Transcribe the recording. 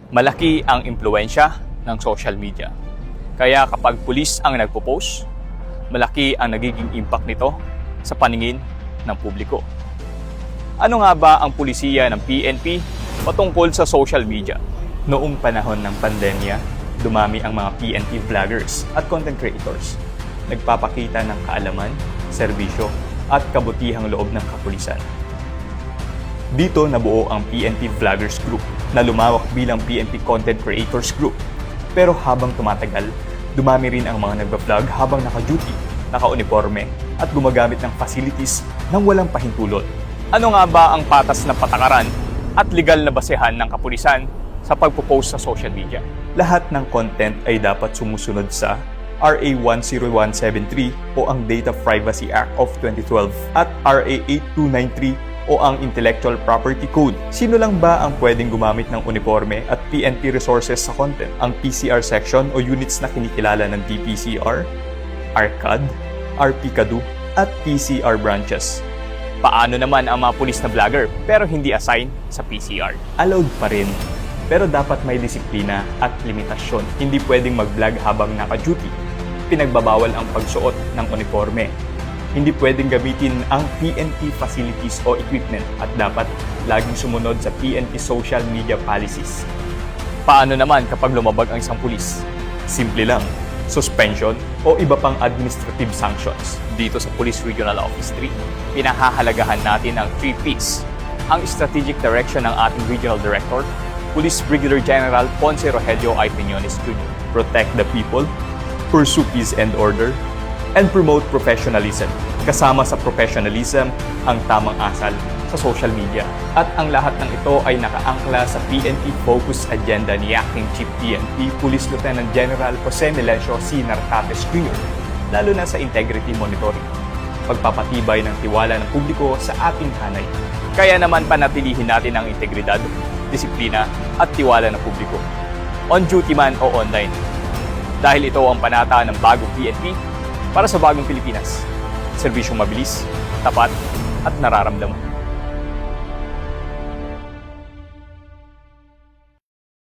Malaki ang impluwensya ng social media. Kaya kapag pulis ang nagpo-post, malaki ang nagiging impact nito sa paningin ng publiko. Ano nga ba ang pulisiya ng PNP patungkol sa social media? Noong panahon ng pandemya, dumami ang mga PNP vloggers at content creators. Nagpapakita ng kaalaman, serbisyo at kabutihang loob ng kapulisan. Dito nabuo ang PNP Vloggers Group na lumawak bilang PNP Content Creators Group. Pero habang tumatagal, dumami rin ang mga nagba-vlog habang naka-duty, naka-uniforme at gumagamit ng facilities nang walang pahintulot. Ano nga ba ang patas na patakaran at legal na basehan ng kapulisan sa pagpo-post sa social media? Lahat ng content ay dapat sumusunod sa RA 10173 o ang Data Privacy Act of 2012 at RA 8293 o ang Intellectual Property Code. Sino lang ba ang pwedeng gumamit ng uniforme at PNP resources sa content? Ang PCR section o units na kinikilala ng DPCR, ARCAD, RPCADU at PCR branches. Paano naman ang mga pulis na vlogger pero hindi assign sa PCR? Allowed pa rin, pero dapat may disiplina at limitasyon. Hindi pwedeng mag-vlog habang naka-duty. Pinagbabawal ang pagsuot ng uniforme. Hindi pwedeng gamitin ang PNP facilities o equipment at dapat laging sumunod sa PNP social media policies. Paano naman kapag lumabag ang isang pulis? Simple lang, suspension o iba pang administrative sanctions. Dito sa Police Regional Office 3, pinahahalagahan natin ang 3 Ps. Ang strategic direction ng ating Regional Director, Police Brigadier General Ponce Rogelio I. Piñones Jr. Protect the people, pursue peace and order, and promote professionalism. Kasama sa professionalism ang tamang asal sa social media. At ang lahat ng ito ay nakaangkla sa PNP Focus Agenda ni Acting Chief PNP Police Lieutenant General Jose Melencio C. Nartates Jr. lalo na sa integrity monitoring, pagpapatibay ng tiwala ng publiko sa ating hanay. Kaya naman panatilihin natin ang integridad, disiplina at tiwala ng publiko, on duty man o online. Dahil ito ang panata ng bagong PNP para sa bagong Pilipinas. Serbisyong mabilis, tapat at nararamdaman.